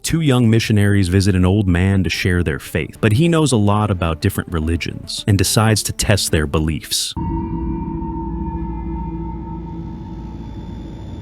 Two young missionaries visit an old man to share their faith, but he knows a lot about different religions and decides to test their beliefs.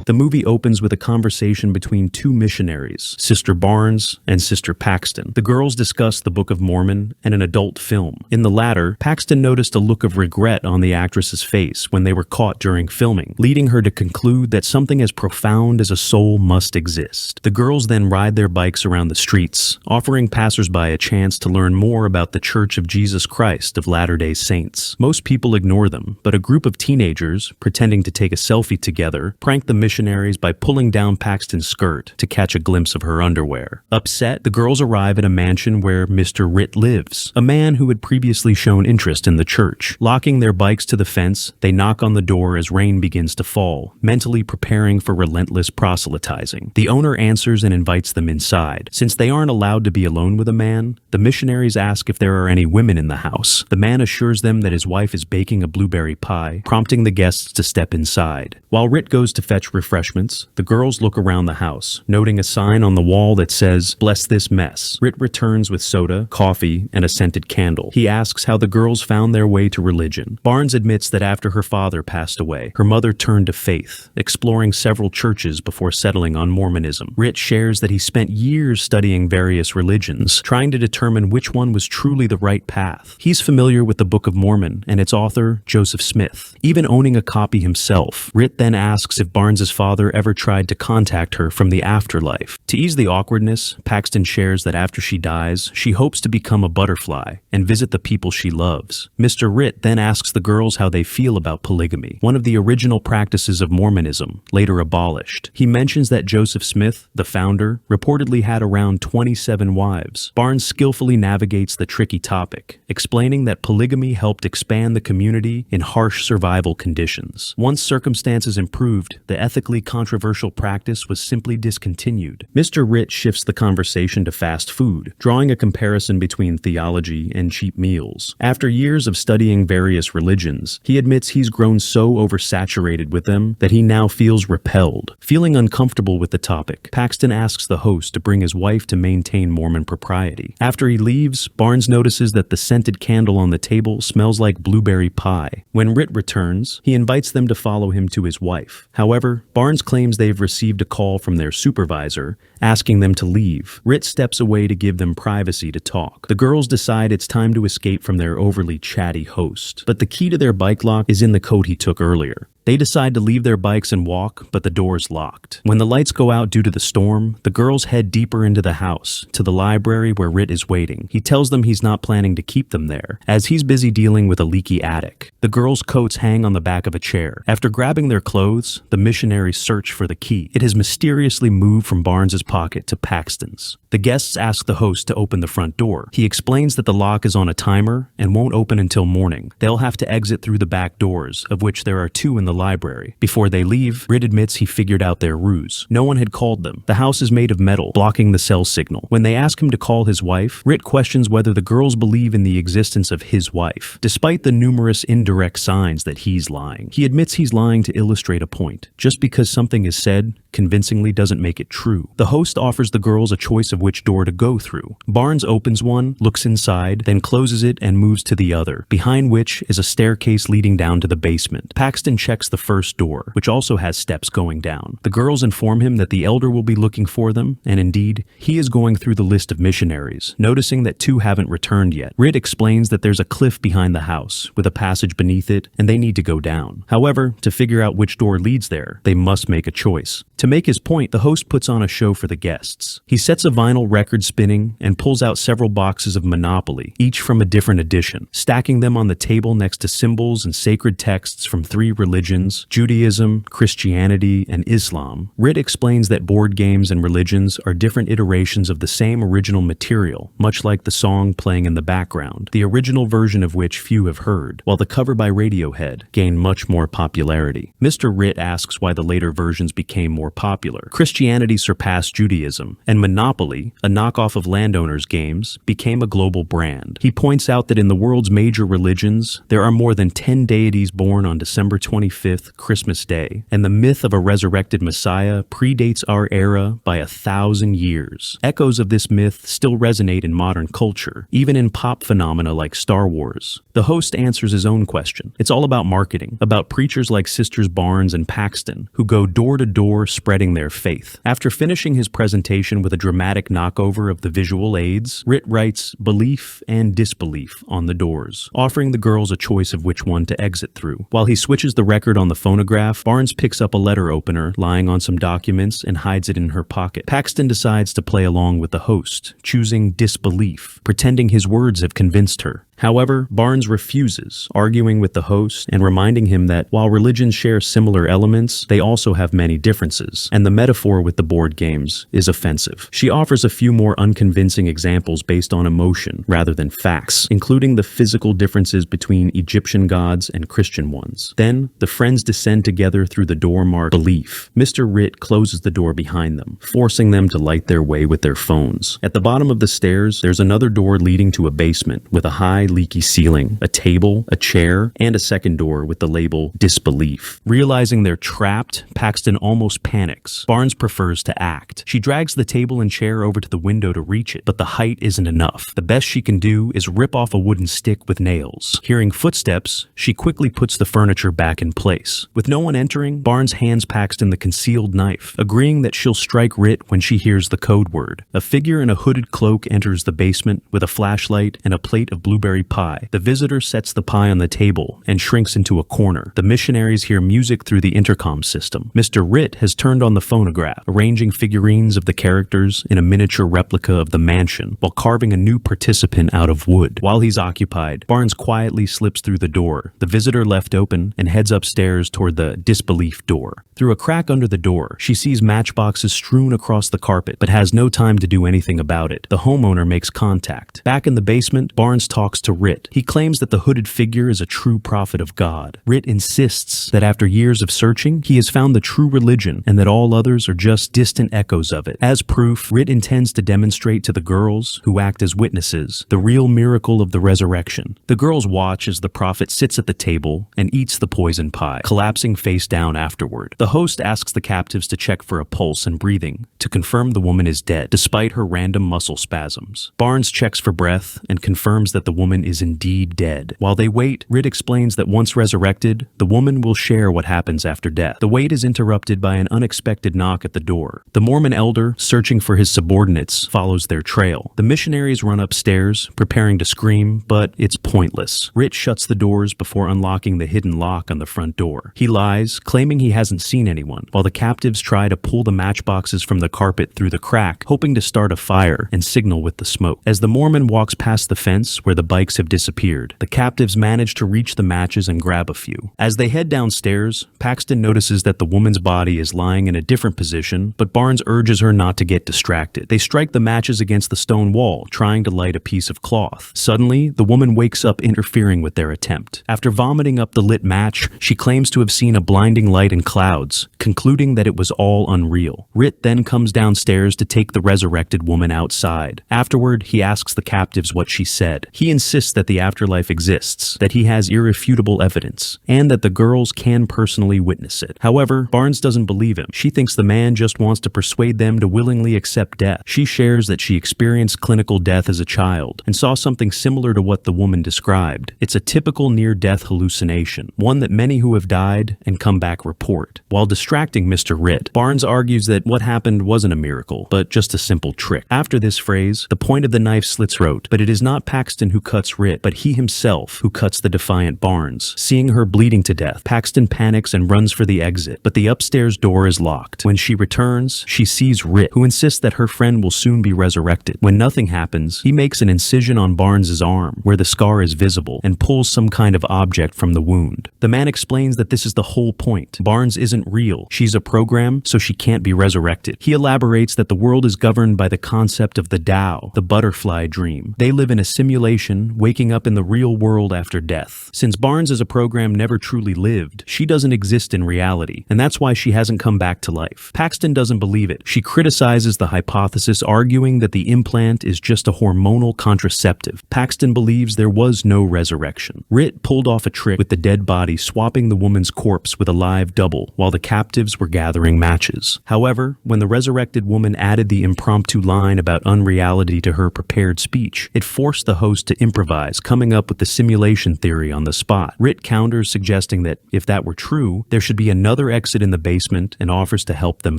The movie opens with a conversation between two missionaries, Sister Barnes and Sister Paxton. The girls discuss the Book of Mormon and an adult film. In the latter, Paxton noticed a look of regret on the actress's face when they were caught during filming, leading her to conclude that something as profound as a soul must exist. The girls then ride their bikes around the streets, offering passersby a chance to learn more about the Church of Jesus Christ of Latter-day Saints. Most people ignore them, but a group of teenagers, pretending to take a selfie together, prank the missionaries by pulling down Paxton's skirt to catch a glimpse of her underwear. Upset, the girls arrive at a mansion where Mr. Ritt lives, a man who had previously shown interest in the church. Locking their bikes to the fence, they knock on the door as rain begins to fall, mentally preparing for relentless proselytizing. The owner answers and invites them inside. Since they aren't allowed to be alone with a man, the missionaries ask if there are any women in the house. The man assures them that his wife is baking a blueberry pie, prompting the guests to step inside. While Ritt goes to fetch refreshments, the girls look around the house, noting a sign on the wall that says, "Bless this mess." Ritt returns with soda, coffee, and a scented candle. He asks how the girls found their way to religion. Barnes admits that after her father passed away, her mother turned to faith, exploring several churches before settling on Mormonism. Ritt shares that he spent years studying various religions, trying to determine which one was truly the right path. He's familiar with the Book of Mormon and its author, Joseph Smith. Even owning a copy himself, Ritt then asks if Barnes's father ever tried to contact her from the afterlife. To ease the awkwardness, Paxton shares that after she dies, she hopes to become a butterfly and visit the people she loves. Mr. Ritt then asks the girls how they feel about polygamy, one of the original practices of Mormonism, later abolished. He mentions that Joseph Smith, the founder, reportedly had around 27 wives. Barnes skillfully navigates the tricky topic, explaining that polygamy helped expand the community in harsh survival conditions. Once circumstances improved, the ethically controversial practice was simply discontinued. Mr. Ritt shifts the conversation to fast food, drawing a comparison between theology and cheap meals. After years of studying various religions, he admits he's grown so oversaturated with them that he now feels repelled. Feeling uncomfortable with the topic, Paxton asks the host to bring his wife to maintain Mormon propriety. After he leaves, Barnes notices that the scented candle on the table smells like blueberry pie. When Ritt returns, he invites them to follow him to his wife. However, Barnes claims they've received a call from their supervisor, asking them to leave. Ritt steps away to give them privacy to talk. The girls decide it's time to escape from their overly chatty host. But the key to their bike lock is in the coat he took earlier. They decide to leave their bikes and walk, but the door's locked. When the lights go out due to the storm, the girls head deeper into the house, to the library where Ritt is waiting. He tells them he's not planning to keep them there, as he's busy dealing with a leaky attic. The girls' coats hang on the back of a chair. After grabbing their clothes, the missionaries search for the key. It has mysteriously moved from Barnes's pocket to Paxton's. The guests ask the host to open the front door. He explains that the lock is on a timer and won't open until morning. They'll have to exit through the back doors, of which there are two in the library. Before they leave, Ritt admits he figured out their ruse. No one had called them. The house is made of metal, blocking the cell signal. When they ask him to call his wife, Ritt questions whether the girls believe in the existence of his wife, despite the numerous indirect signs that he's lying. He admits he's lying to illustrate a point. Just because something is said convincingly doesn't make it true. The host offers the girls a choice of which door to go through. Barnes opens one, looks inside, then closes it and moves to the other, behind which is a staircase leading down to the basement. Paxton checks the first door, which also has steps going down. The girls inform him that the elder will be looking for them, and indeed, he is going through the list of missionaries, noticing that two haven't returned yet. Ritt explains that there's a cliff behind the house, with a passage beneath it, and they need to go down. However, to figure out which door leads there, they must make a choice. To make his point, the host puts on a show for the guests. He sets a vinyl record spinning and pulls out several boxes of Monopoly, each from a different edition, stacking them on the table next to symbols and sacred texts from three religions, Judaism, Christianity, and Islam. Ritt explains that board games and religions are different iterations of the same original material, much like the song playing in the background, the original version of which few have heard, while the cover by Radiohead gained much more popularity. Mr. Ritt asks why the later versions became more popular. Christianity surpassed Judaism, and Monopoly, a knockoff of landowners' games, became a global brand. He points out that in the world's major religions, there are more than 10 deities born on December 25th, 25th, Christmas Day, and the myth of a resurrected Messiah predates our era by 1,000 years. Echoes of this myth still resonate in modern culture, even in pop phenomena like Star Wars. The host answers his own question. It's all about marketing, about preachers like Sisters Barnes and Paxton, who go door to door spreading their faith. After finishing his presentation with a dramatic knockover of the visual aids, Ritt writes belief and disbelief on the doors, offering the girls a choice of which one to exit through. While he switches the record on the phonograph, Barnes picks up a letter opener lying on some documents and hides it in her pocket. Paxton decides to play along with the host, choosing disbelief, pretending his words have convinced her. However, Barnes refuses, arguing with the host and reminding him that while religions share similar elements, they also have many differences, and the metaphor with the board games is offensive. She offers a few more unconvincing examples based on emotion rather than facts, including the physical differences between Egyptian gods and Christian ones. Then, the friends descend together through the door marked belief. Mr. Ritt closes the door behind them, forcing them to light their way with their phones. At the bottom of the stairs, there's another door leading to a basement with a high leaky ceiling, a table, a chair, and a second door with the label disbelief. Realizing they're trapped, Paxton almost panics. Barnes prefers to act. She drags the table and chair over to the window to reach it, but the height isn't enough. The best she can do is rip off a wooden stick with nails. Hearing footsteps, she quickly puts the furniture back in place. With no one entering, Barnes hands Paxton the concealed knife, agreeing that she'll strike Ritt when she hears the code word. A figure in a hooded cloak enters the basement with a flashlight and a plate of blueberry pie. The visitor sets the pie on the table and shrinks into a corner. The missionaries hear music through the intercom system. Mr. Ritt has turned on the phonograph, arranging figurines of the characters in a miniature replica of the mansion while carving a new participant out of wood. While he's occupied, Barnes quietly slips through the door, the visitor left open, and heads upstairs toward the disbelief door. Through a crack under the door, she sees matchboxes strewn across the carpet, but has no time to do anything about it. The homeowner makes contact. Back in the basement, Barnes talks to Ritt. He claims that the hooded figure is a true prophet of God. Ritt insists that after years of searching, he has found the true religion and that all others are just distant echoes of it. As proof, Ritt intends to demonstrate to the girls, who act as witnesses, the real miracle of the resurrection. The girls watch as the prophet sits at the table and eats the poison pie, collapsing face down afterward. The host asks the captives to check for a pulse and breathing to confirm the woman is dead, despite her random muscle spasms. Barnes checks for breath and confirms that the woman is indeed dead. While they wait, Ritt explains that once resurrected, the woman will share what happens after death. The wait is interrupted by an unexpected knock at the door. The Mormon elder, searching for his subordinates, follows their trail. The missionaries run upstairs, preparing to scream, but it's pointless. Ritt shuts the doors before unlocking the hidden lock on the front door. He lies, claiming he hasn't seen anyone, while the captives try to pull the matchboxes from the carpet through the crack, hoping to start a fire and signal with the smoke. As the Mormon walks past the fence where the bikes have disappeared, the captives manage to reach the matches and grab a few. As they head downstairs, Paxton notices that the woman's body is lying in a different position, but Barnes urges her not to get distracted. They strike the matches against the stone wall, trying to light a piece of cloth. Suddenly, the woman wakes up, interfering with their attempt. After vomiting up the lit match, she claims to have seen a blinding light and clouds, concluding that it was all unreal. Ritt then comes downstairs to take the resurrected woman outside. Afterward, he asks the captives what she said. He insists that the afterlife exists, that he has irrefutable evidence, and that the girls can personally witness it. However, Barnes doesn't believe him. She thinks the man just wants to persuade them to willingly accept death. She shares that she experienced clinical death as a child and saw something similar to what the woman described. It's a typical near-death hallucination, one that many who have died and come back report. While distracting Mr. Ritt, Barnes argues that what happened wasn't a miracle, but just a simple trick. After this phrase, the point of the knife slits throat, but it is not Paxton who cuts Ritt, but he himself who cuts the defiant Barnes. Seeing her bleeding to death, Paxton panics and runs for the exit, but the upstairs door is locked. When she returns, she sees Ritt, who insists that her friend will soon be resurrected. When nothing happens, he makes an incision on Barnes's arm, where the scar is visible, and pulls some kind of object from the wound. The man explains that this is the whole point. Barnes isn't real. She's a program, so she can't be resurrected. He elaborates that the world is governed by the concept of the Tao, the butterfly dream. They live in a simulation, waking up in the real world after death. Since Barnes as a program never truly lived, she doesn't exist in reality, and that's why she hasn't come back to life. Paxton doesn't believe it. She criticizes the hypothesis, arguing that the implant is just a hormonal contraceptive. Paxton believes there was no resurrection. Ritt pulled off a trick with the dead body, swapping the the woman's corpse with a live double while the captives were gathering matches. However, when the resurrected woman added the impromptu line about unreality to her prepared speech, it forced the host to improvise, coming up with the simulation theory on the spot. Rit counters, suggesting that if that were true, there should be another exit in the basement and offers to help them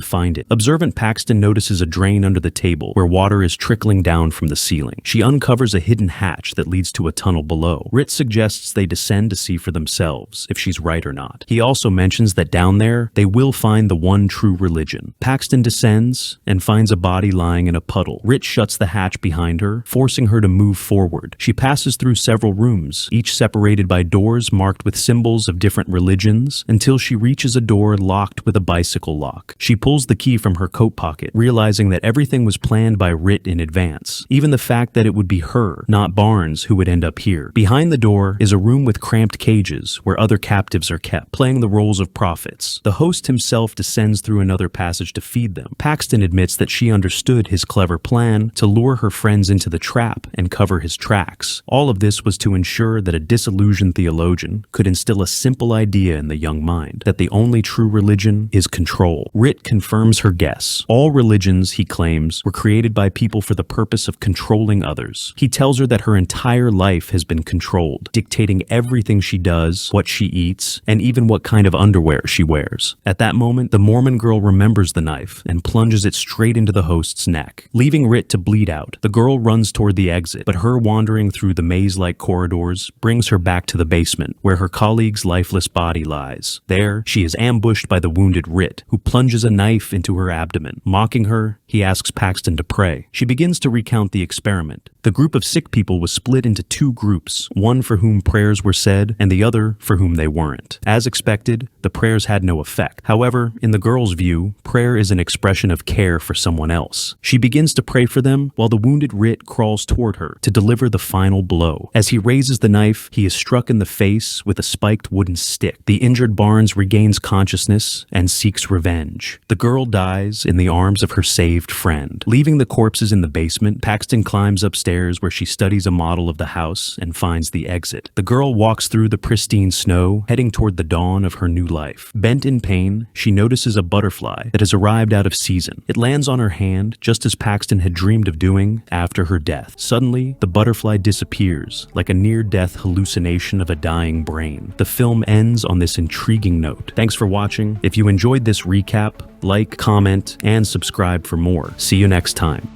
find it. Observant Paxton notices a drain under the table where water is trickling down from the ceiling. She uncovers a hidden hatch that leads to a tunnel below. Rit suggests they descend to see for themselves if she's right or not. He also mentions that down there, they will find the one true religion. Paxton descends and finds a body lying in a puddle. Rit shuts the hatch behind her, forcing her to move forward. She passes through several rooms, each separated by doors marked with symbols of different religions, until she reaches a door locked with a bicycle lock. She pulls the key from her coat pocket, realizing that everything was planned by Rit in advance. Even the fact that it would be her, not Barnes, who would end up here. Behind the door is a room with cramped cages where other captives are kept, playing the roles of prophets. The host himself descends through another passage to feed them. Paxton admits that she understood his clever plan to lure her friends into the trap and cover his tracks. All of this was to ensure that a disillusioned theologian could instill a simple idea in the young mind, that the only true religion is control. Rit confirms her guess. All religions, he claims, were created by people for the purpose of controlling others. He tells her that her entire life has been controlled, dictating everything she does, what she eats, and even what kind of underwear she wears. At that moment, the Mormon girl remembers the knife and plunges it straight into the host's neck, leaving Rit to bleed out. The girl runs toward the exit, but her wandering through the maze-like corridors brings her back to the basement, where her colleague's lifeless body lies. There, she is ambushed by the wounded Rit, who plunges a knife into her abdomen. Mocking her, he asks Paxton to pray. She begins to recount the experiment. The group of sick people was split into two groups, one for whom prayers were said and the other for whom they weren't. As expected, the prayers had no effect. However, in the girl's view, prayer is an expression of care for someone else. She begins to pray for them while the wounded Rit crawls toward her to deliver the final blow. As he raises the knife, he is struck in the face with a spiked wooden stick. The injured Barnes regains consciousness and seeks revenge. The girl dies in the arms of her saved friend. Leaving the corpses in the basement, Paxton climbs upstairs where she studies a model of the house and finds the exit. The girl walks through the pristine snow, heading toward the dawn of her new life. Bent in pain, she notices a butterfly that has arrived out of season. It lands on her hand, just as Paxton had dreamed of doing after her death. Suddenly, the butterfly disappears, like a near-death hallucination of a dying brain. The film ends on this intriguing note. Thanks for watching. If you enjoyed this recap, like, comment, and subscribe for more. See you next time.